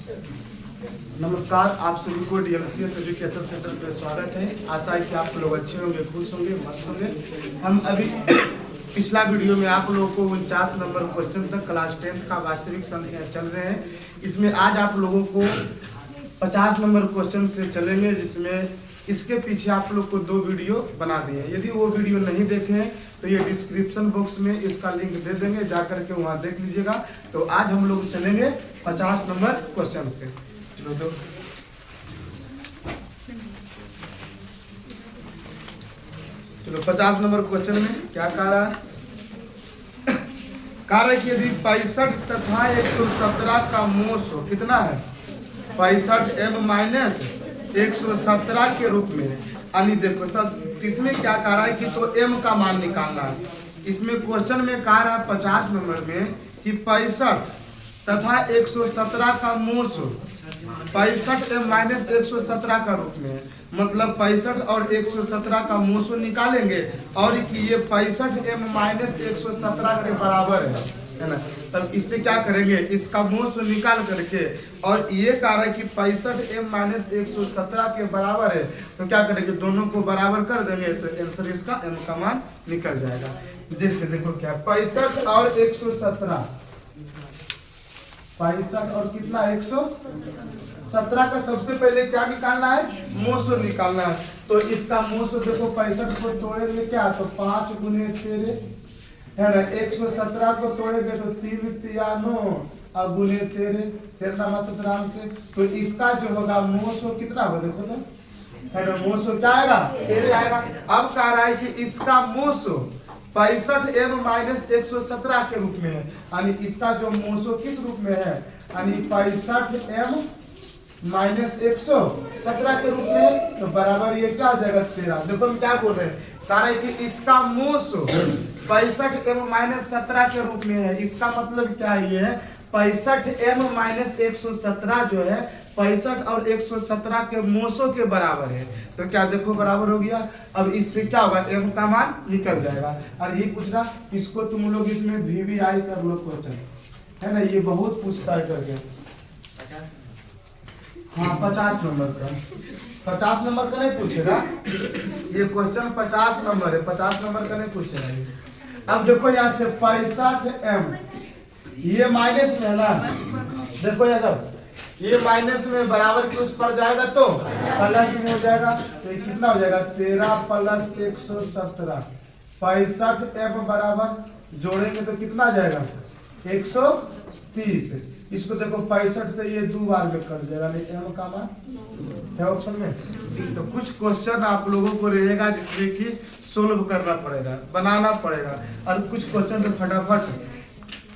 नमस्कार, आप सभी को डीएलसीएस एजुकेशन सेंटर पे स्वागत है। आशा है कि आप लोग अच्छे होंगे, खुश होंगे, मस्त होंगे। हम अभी पिछला वीडियो में आप लोगों को 49 नंबर क्वेश्चन तक क्लास 10th का वास्तविक संख्या चल रहे हैं। इसमें आज आप लोगों को 50 नंबर क्वेश्चन से चलेंगे, जिसमें इसके पीछे आप लोग को 2 वीडियो बना दिए हैं। यदि वो वीडियो नहीं देखे हैं तो ये डिस्क्रिप्शन बॉक्स में इसका लिंक दे देंगे, जा करके वहाँ देख लीजिएगा। तो आज हम लोग चलेंगे 50 नंबर क्वेश्चन से। चलो 50 नंबर क्वेश्चन में क्या कह रहा है? कह रहा है कि यदि 65 तथा 117 का मोस हो, कितना है? 65 m माइनस 117 के रूप में। यानी देखो सब इसमें क्या कह रहा है कि तो m का मान निकालना है। इसमें क्वेश्चन में कह रहा है 50 नंबर में कि 65 तथा 117 का मोस हो, 65 m माइनस 117 का रूप में, मतलब 65 और 117 का मोसो निकालेंगे और कि ये 65 m माइनस 117 के बराबर है ना। तब इससे क्या करेंगे, इसका मोसो निकाल करके, और ये कह रहा है कि 65 m माइनस 117 के बराबर है, तो क्या करेंगे, दोनों को बराबर कर देंगे तो आंसर इसका m का मान निकल जाएगा। जैसे देखो क्या 65 और 117, 65 और कितना 117 का सबसे पहले क्या निकालना है, मोसो निकालना है। तो इसका मोसो देखो 65 को तोड़ेंगे क्या, तो 5 गुने 13 है ना। 117 को तोड़ेंगे तो 3 तिया 9 और गुने 13 नामा 17 से, तो इसका जो होगा मोसो कितना होगा देखो तो, है ना, मोसो क्या आएगा 13 आएगा। अब कह रहा है कि इसका मोसो 65 m माइनस 117 के रूप में है, यानी इसका जो मोसो किस रूप में है, यानी 65 m माइनस 117 के रूप में, तो बराबर ये क्या हो जाएगा 13। देखो हम क्या बोल रहे हैं, कह रहे हैं कि इसका मोसो 65 m माइनस 17 के रूप में है। इसका मतलब क्या है, ये है 65 m माइनस 117 जो है 65 और 117 के मोसो के बराबर है। तो क्या देखो बराबर हो गया। अब इससे क्या होगा, m का मान निकल जाएगा। और ये पूछ रहा, इसको तुम लोग इसमें VVI कर लो क्वेश्चन, है ना, ये बहुत पूछता है करके। हाँ 50 नंबर का, 50 नंबर का नहीं पूछेगा ये क्वेश्चन, 50 नंबर है, 50 नंबर का नहीं पूछेगा ये। अब देखो यहाँ से 65 m, ये माइनस में है ना, देखो यहाँ सब ये माइनस में बराबर के उस पर जाएगा तो प्लस में हो जाएगा। तो ये कितना हो जाएगा 13 प्लस 117, 65 m बराबर जोड़ेंगे तो कितना आ जाएगा 130। इसको देखो 65 से ये 2 बार में कट जाएगा, नहीं m का मान है ऑप्शन में। तो कुछ क्वेश्चन आप लोगों को रहेगा जिसमें कि सोल्व करना पड़ेगा, बनाना पड़ेगा, और कुछ क्वेश्चन तो फटाफट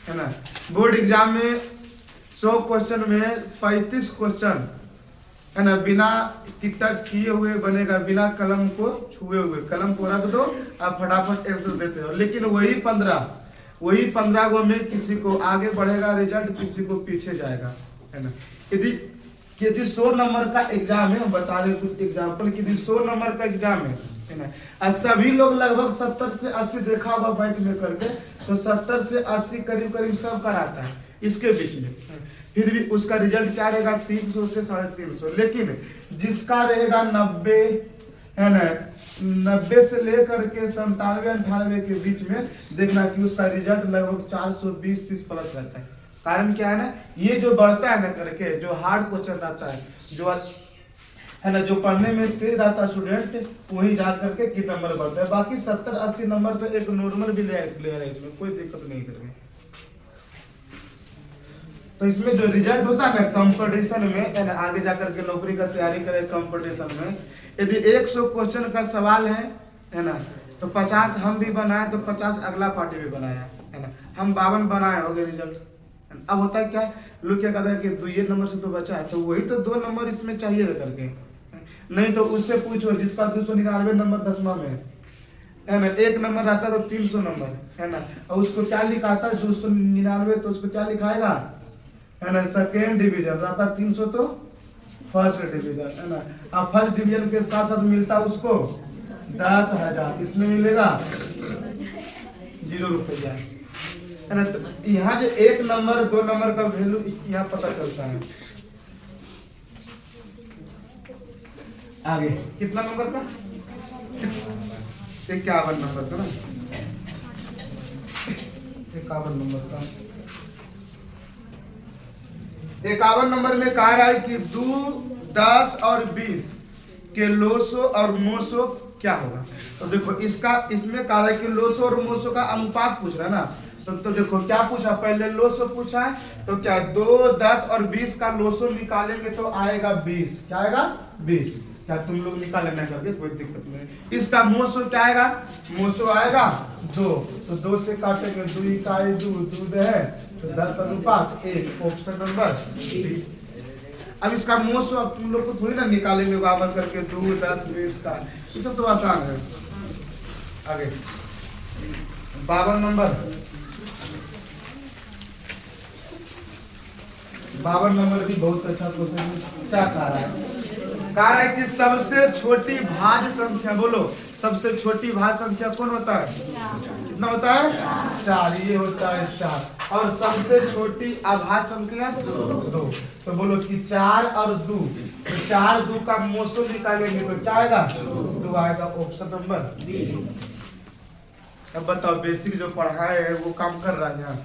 है ना। बोर्ड एग्जाम में 100 क्वेश्चन में 35 क्वेश्चन है ना बिना टिक किए हुए बनेगा, बिना कलम को छुए हुए। कलम को रख दो, आप फटाफट आंसर देते हो, लेकिन वही 15 गो में किसी को आगे बढ़ेगा रिजल्ट, किसी को पीछे जाएगा, है ना। यदि 100 नंबर का एग्जाम है, बता रहे कुछ एग्जाम्पल, यदि 100 नंबर का एग्जाम है ना, और सभी लोग लगभग 70 से 80 देखा होगा बैंक में करके, तो 70 से 80 करीब करीब सब कराता है इसके बीच में, फिर भी उसका रिजल्ट क्या रहेगा 300 से 350। लेकिन जिसका रहेगा 90 है ना, 90 से लेकर के 97-98 के बीच में, देखना कि उसका रिजल्ट लगभग 420-30 प्लस रहता है। कारण क्या है ना, ये जो बढ़ता है ना करके, जो हार्ड क्वेश्चन रहता है, जो है ना, जो पढ़ने में तेज रहता है स्टूडेंट, वही जा करके कितना नंबर बढ़ता है। बाकी 70-80 नंबर तो एक नॉर्मल भी ले है, इसमें कोई दिक्कत नहीं करके। तो इसमें जो रिजल्ट होता है ना कंपटीशन में, है ना, आगे जाकर के नौकरी का तैयारी करें कंपटीशन में, यदि 100 क्वेश्चन का सवाल है ना, तो 50 हम भी बनाए तो 50 अगला पार्टी भी बनाया, है ना, हम 52 बनाए हो गए रिजल्ट। अब होता है क्या, लोग क्या कहते हैं कि 2 नंबर से तो बचा है, तो वही तो 2 नंबर इसमें चाहिए करके, नहीं तो उससे पूछो जिसका 299 नंबर 10वां में है ना, 1 नंबर रहता तो 300 नंबर, है ना, और उसको क्या लिखा था 299, तो उसको क्या लिखाएगा, है ना, सेकेंड डिवीजन रहता, 300 तो फर्स्ट डिवीजन, है ना। अब फर्स्ट डिवीजन के साथ साथ मिलता उसको 10,000, इसमें मिलेगा 0 रुपया, है ना। तो यहाँ जो 1 नंबर 2 नंबर का वैल्यू यहाँ पता चलता है आगे कितना नंबर का? 51 नंबर का ना, 51 नंबर का। 51 नंबर में कहा रहा है कि 2, 10 और 20 के लोसो और मोसो क्या होगा। तो देखो इसमें कहा है कि लोसो और मोसो का अनुपात पूछ रहा है ना। तो देखो क्या पूछा, पहले लोसो पूछा है, तो क्या 2, 10 और 20 का लोसो निकालेंगे तो आएगा 20। क्या आएगा? 20। क्या तुम लोग निकाले ना करके, कोई दिक्कत नहीं। इसका मोसो क्या आएगा? मोसो आएगा 2, तो 2 से काटेंगे, 2 इकाई 2, दूध है तो 10 अनुपात 1, ऑप्शन नंबर डी। अब इसका मोसो अब तुम लोग को थोड़ी ना निकालेंगे बराबर करके 2, 10, 20 का, ये सब तो आसान है। आगे 52 नंबर, 52 नंबर भी बहुत अच्छा क्वेश्चन। क्या कह रहा है? कह रहा है कि सबसे छोटी भाज्य संख्या, बोलो सबसे छोटी भाज्य संख्या कौन होता है? कितना होता है? 4, ये होता है 4। और सबसे छोटी अभाज्य संख्या 2। तो बोलो कि 4 और 2, तो 4, 2 का मोसो निकालेंगे तो क्या आएगा? 2 आएगा, ऑप्शन नंबर डी। अब बताओ बेसिक जो पढ़ाए है वो काम कर रहा है यहाँ।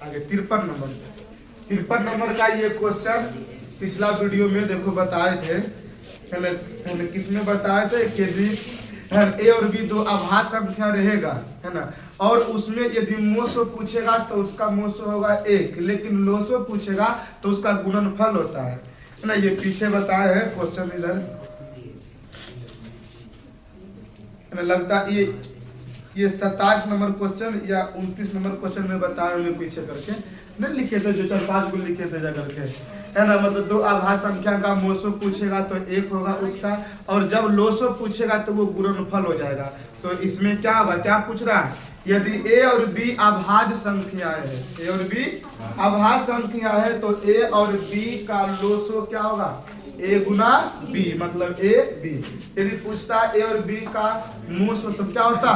आगे 53 नंबर, 53 नंबर का ये क्वेश्चन पिछला वीडियो में देखो बताए थे, पहले किसमें बताए थे कि ए और बी 2 अभाज्य संख्या रहेगा, है ना, और उसमें यदि मोसो पूछेगा तो उसका मोसो होगा 1, लेकिन लोसो पूछेगा तो उसका गुणनफल होता है ना। ये पीछे बताया है क्वेश्चन, इधर लगता ये 27 नंबर क्वेश्चन या 29 नंबर क्वेश्चन में बताया हुए पीछे करके नहीं लिखे थे, जो 4-5 को लिखे थे जा करके, है ना। मतलब 2 अभाज्य संख्या का मोसो पूछेगा तो 1 होगा उसका, और जब लोसो पूछेगा तो वो गुणनफल हो जाएगा। तो इसमें क्या होगा, क्या पूछ रहा है? यदि ए और बी अभाज्य संख्याएं है, ए और बी अभाज्य संख्या है, तो ए और बी का लोसो क्या होगा? ए गुना बी, मतलब ए बी। यदि पूछता है ए और बी का मोसो तो क्या होता?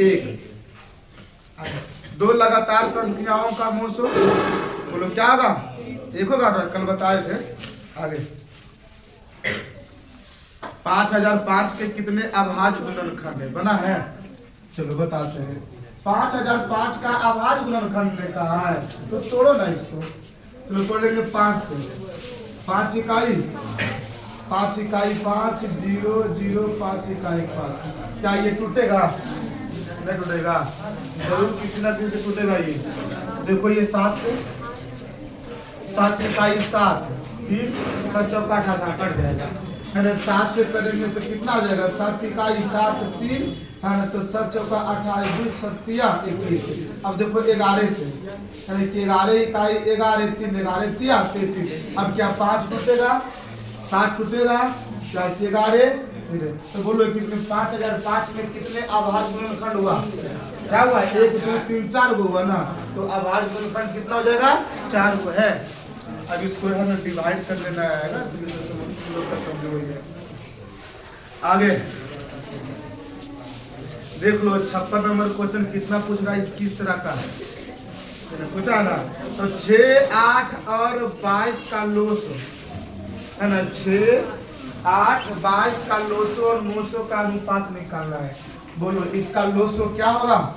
1। 2 लगातार संख्याओं का मोसो बोलो क्या होगा? 1 होगा, कल बताए थे। आगे 5005 के कितने अभाज्य गुणनखंड है? बना है, चलो बताते हैं। 5005 का अभाज्य गुणनखंड ने कहा है, तो तोड़ो ना इसको। चलो तोड़ेंगे 5 से, 5 इकाई 5 इकाई 5, 0 0 5 इकाई 5। क्या ये टूटेगा? नहीं टूटेगा, जरूर किसी ना किसी से टूटेगा ये। देखो ये 7 इकाई 7, फिर 7 चौका 18 कट जाएगा, है ना। 7 से करेंगे तो कितना आ जाएगा? 7 इकाई 7 3, है ना, तो 7 चौका 28, 2 7 21। अब देखो 11 से, है ना, कि 11 इकाई 11 3, 11 3 33। अब क्या 5 टूटेगा? 7 टूटेगा, क्या 11 फिर। तो बोलो कि इसमें 5005 में कितने अभाज्य गुणनखंड हुआ? क्या हुआ? 1 2 3 4 गो हुआ ना। तो अभाज्य गुणनखंड कितना हो जाएगा? 4 को है। अब इसको है ना डिवाइड कर लेना है ना, आगे देख लो 56 नंबर क्वेश्चन कितना पूछ रहा है, किस तरह का पूछा ना। तो 6, 8 और 22 का लोसो, है ना, 6, 8, 22 का लोसो और मोसो का अनुपात निकालना है। बोलो इसका लोसो क्या होगा?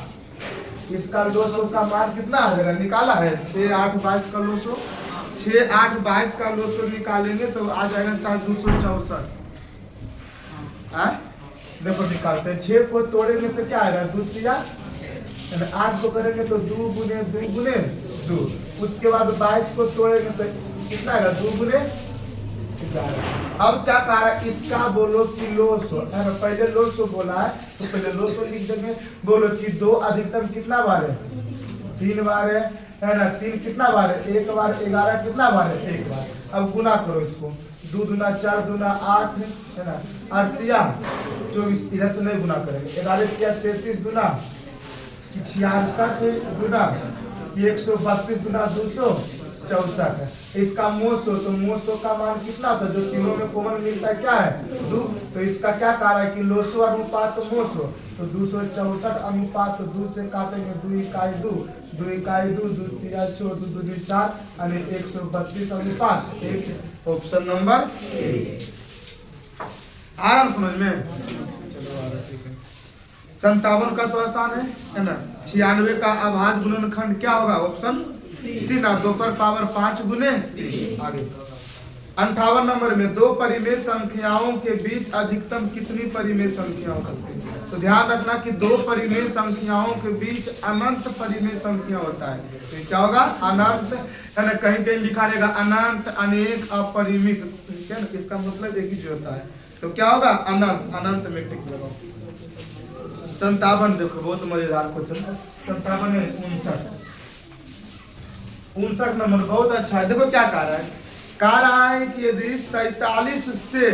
इसका लोसो का मान कितना आ जाएगा? निकाला है 6, 8, 22 का लोसो। 6, 8, 22 का लोसो निकालेंगे तो आ जाएगा 7,264। देखो निकालते हैं। 6 को तोड़ेंगे तो क्या आएगा? 2 3, 8 को करेंगे तो 2 गुने 2 गुने 2। उसके बाद 22 को तोड़ेंगे तो कितना आएगा? 2 गुने। अब क्या कह रहा है? इसका बोलो कि लोसो, है ना, पहले लोसो बोला है तो पहले लोसो लिख देंगे। बोलो कि 2 अधिकतम कितना बार है? 3 बार है ना। 3 कितना बार है? 1 बार। 11 कितना बार है? 1 बार। अब गुना करो इसको, 2 दूना 4 दूना 8, है ना, 8 तिया 24। इधर से नहीं गुना करेंगे। 11 तिया 33 दूना 66 दूना 132 दूना 264। इसका मोसो, तो मोसो का मान कितना होता है? जो तीनों में कॉमन मिलता है क्या है? 2। तो इसका क्या कह रहा है कि लोसो अनुपात मोसो, तो 264 अनुपात 2 से काटेंगे 2 इकाई 2, 2 इकाई 2, 2 तिया 4, 2 दूनी 4, यानी 132 अनुपात 1, ऑप्शन नंबर ए। आ रहा समझ में? चलो आ रहा, ठीक है। 57 का तो आसान है ना। 96 का अभाज्य गुणनखंड क्या होगा? ऑप्शन सी ना, 2 पर पावर 5 गुने 3। आगे 58 नंबर में दो परिमेय संख्याओं के बीच अधिकतम कितनी परिमेय संख्या हो सकती है? तो ध्यान रखना कि दो परिमेय संख्याओं के बीच अनंत परिमेय संख्या होता है। तो क्या होगा? अनंत है ना। कहीं कहीं लिखा रहेगा अनंत, अनेक, अपरिमित, ठीक है ना। इसका मतलब एक ही जो होता है। तो क्या होगा? अनंत। अनंत में टिक लगाओ। 57 देखो बहुत मजेदार क्वेश्चन। 57 है 59 नंबर बहुत अच्छा है। देखो क्या कह रहा है कि यदि 47 से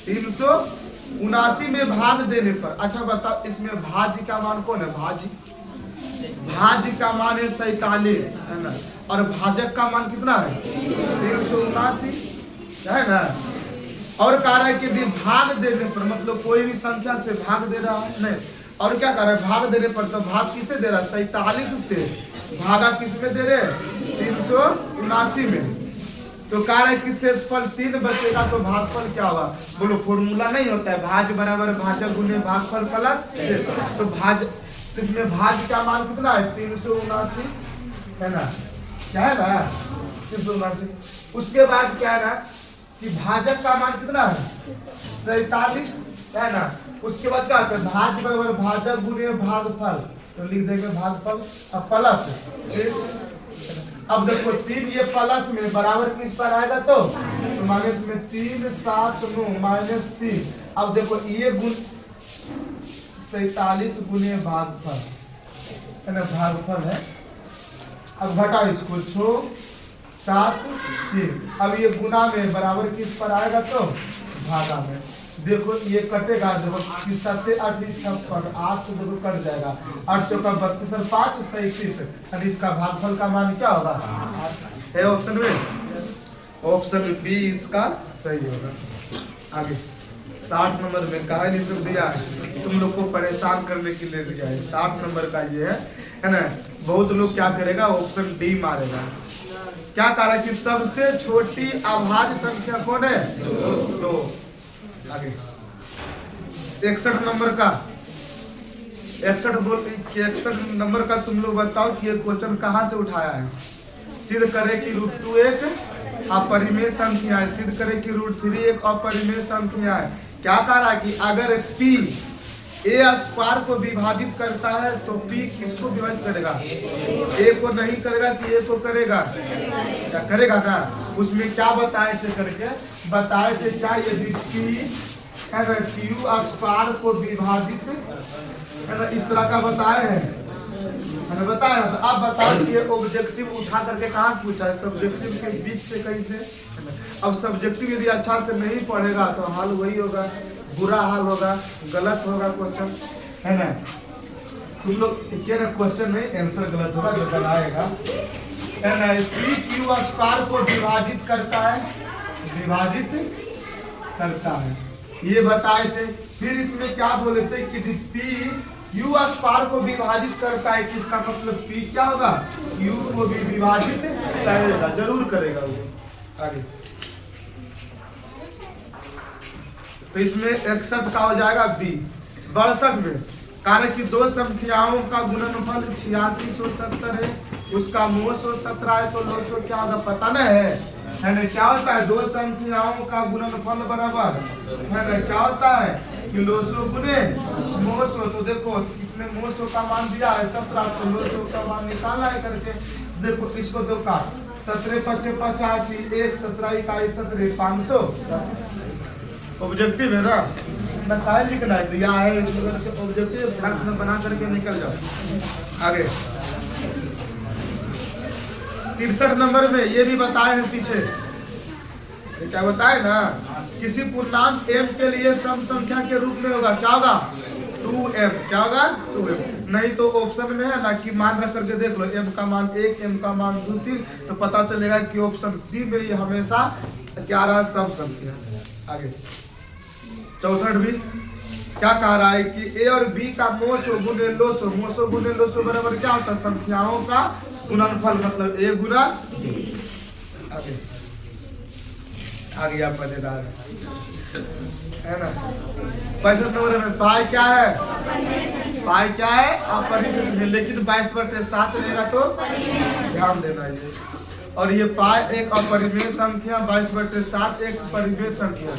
379 में भाग देने पर, अच्छा बताओ इसमें भाज्य का मान कौन है? भाज्य का मान है 47 है ना, और भाजक का मान कितना है? 379 है ना। और कह रहा है कि यदि भाग देने पर, मतलब कोई भी संख्या से भाग दे रहा है नहीं, और क्या कर रहा है? भाग देने पर, तो भाग किसे दे रहा है? 47 से भागा किस में दे रहे? 379 में। तो कह रहा है कि शेषफल 3 बचेगा, तो भागफल क्या होगा? बोलो, फॉर्मूला नहीं होता है भाज्य बराबर भाजक गुने भागफल प्लस शेषफल। तो तो इसमें भाज्य का मान कितना है? 379 है ना, क्या है ना? 379। उसके बाद क्या है ना कि भाजक का मान कितना है? 47 है ना। उसके बाद क्या होता है? भाज्य बराबर भाजक गुने भागफल, तो लिख देंगे भागफल अब प्लस शेष। अब देखो 3 ये प्लस में बराबर किस पर आएगा? तो माइनस में 3 7 9 माइनस 3। अब देखो ये गुण 47 गुने भागफल है ना, भागफल है। अब घटा इसको 6 7 3। अब ये गुना में बराबर किस पर आएगा? तो भागा में। देखो ये कटेगा, देखो 7 8 56 8 से देखो कट जाएगा, 8 चौका 32 और 5 37, और इसका भागफल का मान क्या होगा? है ऑप्शन में, ऑप्शन बी इसका सही होगा। आगे 60 नंबर में कहा नहीं सब दिया है, तुम लोग को परेशान करने के लिए दिया है। 60 नंबर का ये है ना। बहुत लोग क्या करेगा? ऑप्शन डी मारेगा। क्या कह रहा है कि सबसे छोटी अभाज्य संख्या कौन है? 2। आगे 61 नंबर का 61 नंबर का तुम लोग बताओ कि ये क्वेश्चन कहाँ से उठाया है? सिद्ध करे कि √2 एक अपरिमेय संख्या है, सिद्ध करे कि √3 एक अपरिमेय संख्या है। क्या कह रहा है कि अगर p a स्क्वायर को विभाजित करता है तो p किसको विभाजित करेगा? a को नहीं करेगा कि a को करेगा? क्या करेगा ना। उसमें क्या बताए थे करके बताए थे क्या? यदि p है ना q स्क्वायर को विभाजित है ना, इस तरह का बताए हैं बताया। तो अब बताओ कि ये ऑब्जेक्टिव उठा करके कहाँ पूछा है? सब्जेक्टिव के बीच से कहीं से। अब सब्जेक्टिव यदि अच्छा से नहीं पढ़ेगा तो हाल वही होगा, बुरा हाल होगा, गलत होगा क्वेश्चन, है ना। तुम लोग क्या ना, क्वेश्चन नहीं आंसर गलत होगा जो बनाएगा, है ना। q स्क्वायर को विभाजित करता है, विभाजित करता है, ये बताए थे। फिर इसमें क्या बोले थे कि p u स्क्वायर को विभाजित करता है, किसका मतलब p क्या होगा? u को भी विभाजित करेगा, जरूर करेगा वो। आगे तो इसमें 61 का हो जाएगा b। 62 में कारण कि दो संख्याओं का गुणनफल 8670 है, उसका मोह 117 है, तो लोसो क्या होगा? पता नहीं है ना। क्या होता है? दो संख्याओं का गुणनफल बराबर है ना, क्या होता है कि लोसो गुने मोसो। तो देखो इसमें मोसो का मान दिया है 17, तो लोसो का मान निकालना है करके। देखो इसको दो का 17 5 85, 1 17 21 17 500 ऑब्जेक्टिव है ना, बताए लिखना है दिया है, ऑब्जेक्टिव फैक्ट में बना करके निकल जाओ। आगे 63 नंबर में ये भी बताए हैं पीछे, ये क्या बताए ना, किसी पूर्णांक m के लिए सम संख्या के रूप में होगा, क्या होगा? 2m। क्या होगा? 2m। नहीं तो ऑप्शन में है ना कि मान रख करके देख लो, m का मान 1, m का मान 2 3, तो पता चलेगा कि ऑप्शन सी में ये हमेशा क्या रहा? सम संख्या। आगे 64 भी क्या कह रहा है कि a और b का मोसो गुने लोसो, मोसो गुने लोसो बराबर क्या होता है? संख्याओं का गुणनफल, मतलब a गुना b। आगे आ गया मजेदार, है ना। 65 नंबर में पाई क्या है? पाई क्या है? अपरिमेय संख्या, लेकिन 22/7 रहेगा तो ध्यान देना ये। और ये पाई एक अपरिमेय संख्या, 22/7 एक परिमेय संख्या।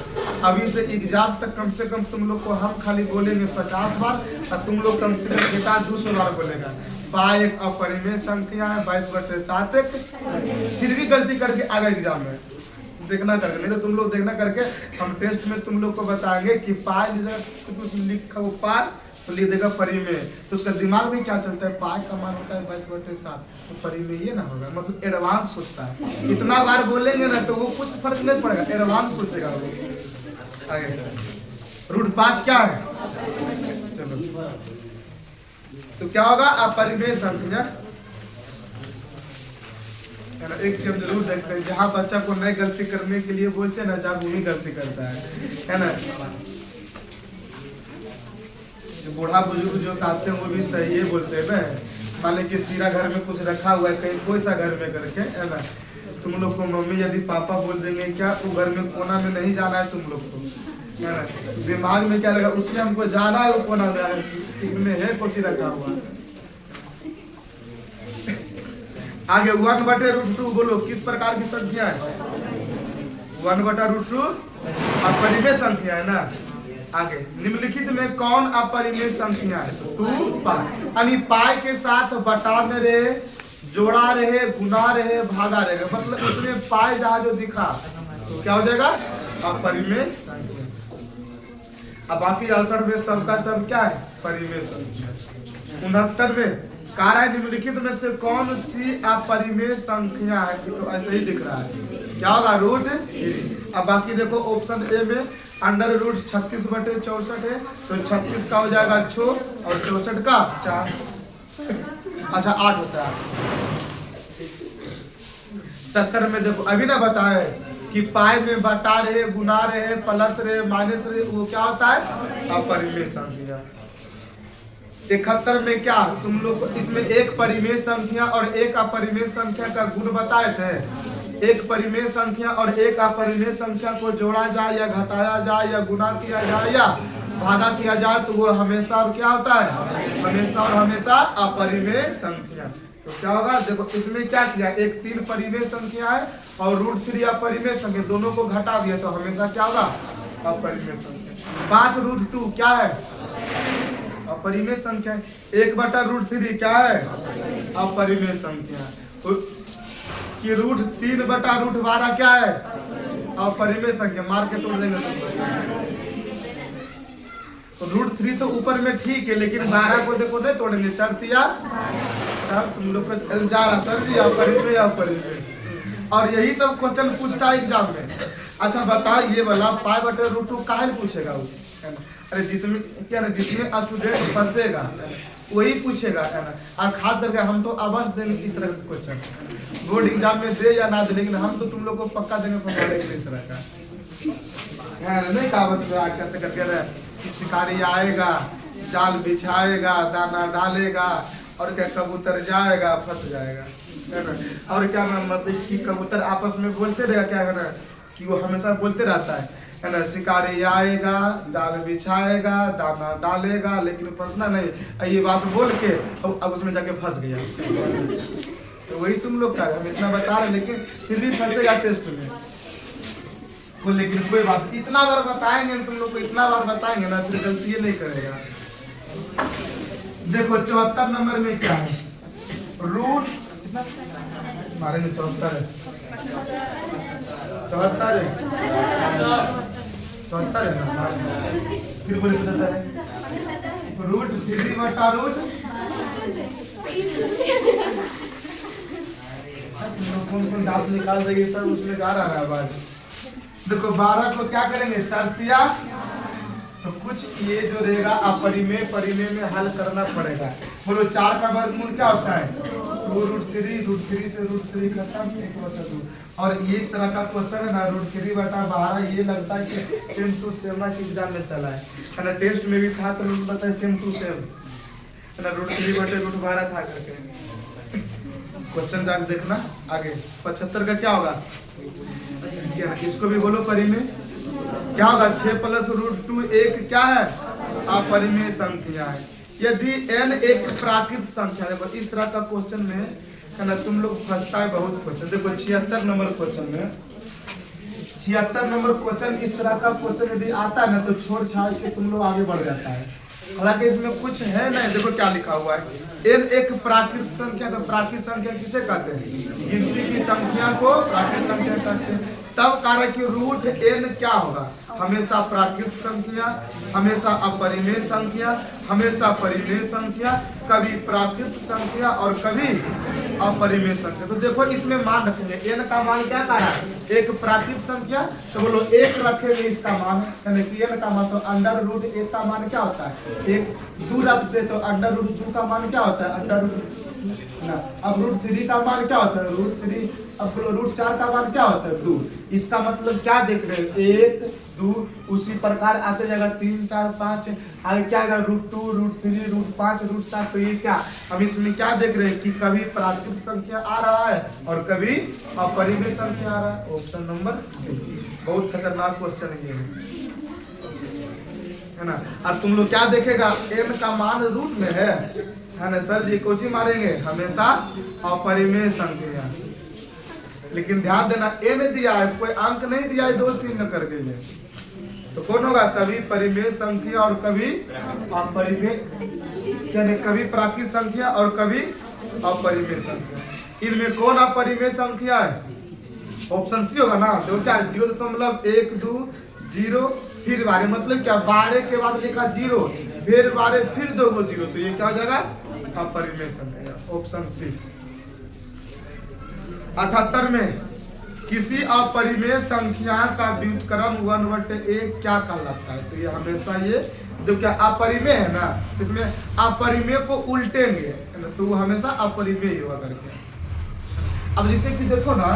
अभी से एग्जाम तक कम से कम तुम लोग को हम खाली बोलेंगे 50 बार और तुम लोग कम से कम बेटा 200 बार बोलेगा। पाई एक अपरिमेय संख्या है, 22/7 एक, फिर भी गलती करके आगे एग्जाम में देखना करके, नहीं तो तुम लोग देखना करके हम टेस्ट में तुम लोग को बताएंगे कि पाई कुछ लिखा हो पाई तो लिख देगा परिमेय, तो उसका दिमाग में क्या चलता है? पाई का मान होता है 22/7, तो परिमेय ये ना होगा, मतलब एडवांस सोचता है। इतना बार बोलेंगे ना तो वो कुछ फर्क नहीं पड़ेगा, एडवांस सोचेगा वो। आगे √5 क्या है? चलो तो क्या होगा? अपरिमेय संख्या, एक चीज हम जरूर देखते हैं, जहाँ बच्चा को नई गलती करने के लिए बोलते हैं ना, जहाँ वही गलती करता है ना। जो बूढ़ा बुजुर्ग जो कहते हैं वो भी सही है बोलते हैं ना। मान ली कि सीरा घर में कुछ रखा हुआ है कहीं कोई सा घर में करके, है ना, तुम लोग को मम्मी यदि पापा बोल देंगे क्या वो घर में कोना में नहीं जाना है तुम लोग को, है ना, दिमाग में क्या लगा उसमें हमको जाना है, वो कोना में है कुछ रखा हुआ। आगे 1/√2 बोलो किस प्रकार की संख्या है? 1/√2 अपरिमेय संख्या है ना। आगे निम्नलिखित में कौन अपरिमेय संख्या है? 2 पाई, यानी पाई के साथ बटा में रहे, जोड़ा रहे, गुना रहे, भागा रहे, मतलब उसमें पाई जहाँ जो दिखा तो क्या हो जाएगा? अपरिमेय संख्या। अब बाकी 68 में सबका सब क्या है? परिमेय संख्या। 69 में कह रहा है निम्नलिखित में से कौन सी अपरिमेय संख्या है? तो ऐसे ही दिख रहा है, क्या होगा? √3। अब बाकी देखो ऑप्शन ए में √36/64 है, तो 36 का हो जाएगा 6 और 64 का 4, अच्छा 8 होता है। 70 में देखो अभी ना बताए कि पाई में बटा रहे, गुना रहे, प्लस रहे, माइनस रहे, वो क्या होता है? अपरिमेय संख्या। 71 में क्या तुम लोग इसमें एक परिमेय संख्या और एक अपरिमेय संख्या का गुण बताए थे। एक परिमेय संख्या और एक अपरिमेय संख्या को जोड़ा जाए या घटाया जाए या गुना किया जाए या भागा किया जाए तो वो हमेशा और क्या होता है? हमेशा और हमेशा अपरिमेय संख्या। तो क्या होगा? देखो इसमें क्या किया, एक 3 परिमेय संख्या है और √3 अपरिमेय संख्या, दोनों को घटा दिया तो हमेशा क्या होगा? अपरिमेय संख्या। 5/√2 क्या है? अपरिमेय संख्या। 1/√3 क्या है? अपरिमेय संख्या। तो कि √3/√12 क्या है? अपरिमेय संख्या। मार के तोड़ देंगे तो √3 तो ऊपर में ठीक है, लेकिन 12 को देखो नहीं तोड़ेंगे, 4 तिया तब तुम लोग को जा रहा सर जी अपरिमेय अपरिमेय। और यही सब क्वेश्चन पूछता है एग्जाम में। अच्छा बताओ ये वाला पाई/√2 काहे पूछेगा वो, है ना? अरे जितने क्या ना जिसमें स्टूडेंट फंसेगा वही पूछेगा, है ना। और खास करके हम तो अवश्य देंगे इस तरह का क्वेश्चन, बोर्ड एग्जाम में दे या ना दे, लेकिन हम तो तुम लोग को पक्का देंगे फंसाने के लिए इस तरह का, है ना। नहीं कहावत करते करते शिकारी आएगा, जाल बिछाएगा, दाना डालेगा और क्या कबूतर जाएगा फंस जाएगा, है ना। और क्या मतलब कि कबूतर आपस में बोलते रहेगा, क्या है ना कि वो हमेशा बोलते रहता है ना, शिकारी आएगा, जाल बिछाएगा, दाना डालेगा, लेकिन फंसना नहीं, ये बात बोल के अब उसमें जाके फंस गया। तो वही तुम लोग का हम इतना बता रहे, लेकिन फिर भी फंसेगा टेस्ट में वो। लेकिन कोई बात, इतना बार बताएंगे तुम लोग को, इतना बार बताएंगे ना फिर गलती नहीं करेगा। देखो 74 नंबर में क्या है? रूट मारेंगे 74 है, 74 है, 74 है ना, फिर बोले 75 है। √3/√, कौन दांत निकाल रही है सर, उसमें जा रहा है आवाज। देखो 12 को क्या करेंगे? 4 तिया, तो कुछ ये जो रहेगा अपरिमेय परिमेय में हल करना पड़ेगा। बोलो 4 का वर्गमूल क्या होता है? 2√3, √3 से √3 खत्म, 1/2। और ये इस तरह का क्वेश्चन है ना, √3/12, ये लगता है कि सेम टू सेम के एग्जाम में चला है ना, टेस्ट में भी था तो लोग बताए सेम टू सेम, है ना, √3/√12 था करके क्वेश्चन जाके देखना। आगे 75 का क्या होगा? क्या इसको भी बोलो परिमेय। क्या होगा 6 प्लस रूट 2 एक क्या है अपरिमेय संख्या है। यदि n एक प्राकृत संख्या है। देखो इस तरह का क्वेश्चन में है ना तुम लोग फंसता है बहुत क्वेश्चन। देखो 76 नंबर क्वेश्चन में 76 नंबर क्वेश्चन इस तरह का क्वेश्चन यदि आता है ना तो छोड़ छाड़ के तुम लोग आगे बढ़ जाता है। हालांकि इसमें कुछ है नहीं। देखो क्या लिखा हुआ है n एक प्राकृत संख्या। तो प्राकृत संख्या किसे कहते हैं गिनती की संख्या को प्राकृत संख्या कहते हैं। तब कारण कि रूट n क्या होगा हमेशा प्राकृत संख्या, हमेशा अपरिमेय संख्या, हमेशा परिमेय संख्या, कभी प्राकृत संख्या और कभी अपरिमेय संख्या। तो देखो इसमें मान रखेंगे n का मान क्या कहा है एक प्राकृत संख्या। तो बोलो 1 रखेंगे इसका मान यानी कि n का मान। तो अंडर रूट 1 का मान क्या होता है 1। 2 रखते तो अंडर रूट 2 का मान क्या होता है अंडर रूट ना। अब रूट 3 का मान क्या होता है रूट 3। अब रूट 4 का मान क्या होता है 2। इसका मतलब क्या देख रहे हैं 1 2 उसी प्रकार आते जाएगा 3 4 5 आगे क्या आएगा रूट 2 रूट 3 रूट 5 रूट 7। तो ये क्या हम इसमें क्या देख रहे हैं कि कभी प्राकृत संख्या आ रहा है और कभी अपरिमेय संख्या आ रहा है। ऑप्शन नंबर बहुत खतरनाक क्वेश्चन है ना। अब तुम लोग क्या देखेगा n का मान रूट में है ना सर जी कोची मारेंगे हमेशा अपरिमेय संख्या। लेकिन ध्यान देना n दिया है कोई अंक नहीं दिया है 2 3 न करके ये। तो कौन होगा कभी परिमेय संख्या और कभी अपरिमेय यानी कभी प्राकृत संख्या और कभी अपरिमेय संख्या। इनमें कौन अपरिमेय संख्या है ऑप्शन सी होगा ना। देखो क्या 0.120 फिर 12 मतलब क्या 12 के बाद लिखा 0 फिर 12 फिर 2 को 0। तो ये क्या हो जाएगा अपरिमेय संख्या ऑप्शन सी। 78 में किसी अपरिमेय संख्या का व्युत्क्रम 1/1 क्या कहलाता है। तो ये हमेशा ये जो क्या अपरिमेय है ना इसमें अपरिमेय को उल्टेंगे तो वो हमेशा अपरिमेय हुआ करके। अब जैसे कि देखो ना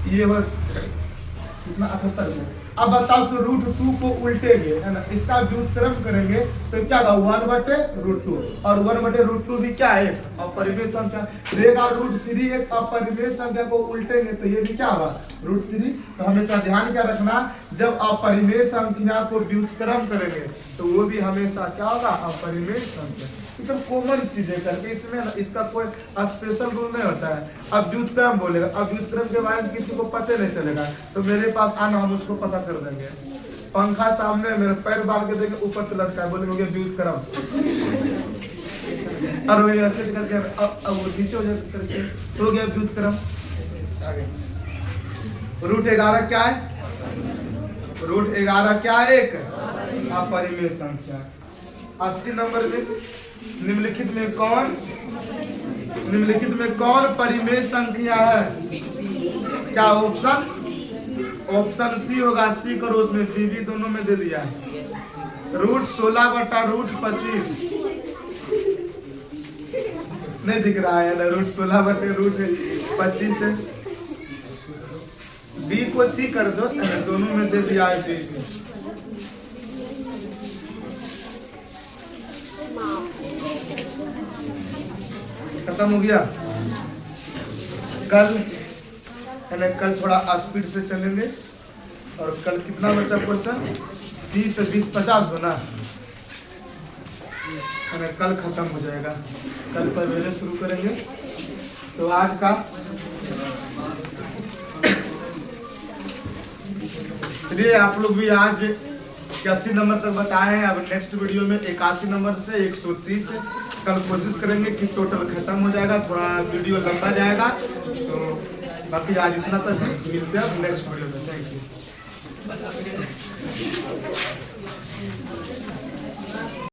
ये कितना 78 में। अब बताओ कि रूट 2 को उल्टेंगे है ना इसका व्युत्क्रम करेंगे तो क्या होगा 1/√2 और 1/√2 भी क्या है अपरिमेय संख्या रहेगा। रूट 3 एक अपरिमेय संख्या को उल्टेंगे तो ये भी क्या होगा रूट 3। तो हमेशा ध्यान क्या रखना जब अपरिमेय संख्या को व्युत्क्रम करेंगे तो वो भी हमेशा क्या होगा अपरिमेय संख्या। ये सब कॉमन चीजें करके इसमें इसका कोई स्पेशल रूल नहीं होता है। अब व्युत्क्रम बोलेगा अब व्युत्क्रम के बारे में किसी को पता नहीं चलेगा तो मेरे पास आना हम उसको पता कर देंगे। पंखा सामने मेरे पैर बाल के देंगे ऊपर से लटका है बोले हो गया व्युत्क्रम और वो ऐसे करके अब वो नीचे हो जाए करके हो गया व्युत्क्रम। रूट 11 क्या है रूट 11 क्या है एक अपरिमेय संख्या। 80 नंबर में निम्नलिखित में कौन परिमेय संख्या है। क्या ऑप्शन सी होगा। सी करो उसमें बीबी दोनों में दे दिया है रूट 16/√25 नहीं दिख रहा है ना रूट 16/√25 है। बी को सी कर दो दोनों में दे दिया है बीबी। खत्म हो गया। कल थोड़ा स्पीड से चलेंगे और कल कितना बचा क्वेश्चन 30 20 50 हो ना कल खत्म हो जाएगा। कल सवेरे शुरू करेंगे। तो आज का चलिए आप लोग भी आज 81 नंबर तक बताए हैं। अब नेक्स्ट वीडियो में 81 नंबर से 130 कल कोशिश करेंगे कि टोटल खत्म हो जाएगा। थोड़ा वीडियो लंबा जाएगा तो बाकी आज इतना तक मिलते हैं नेक्स्ट वीडियो में। Thank you.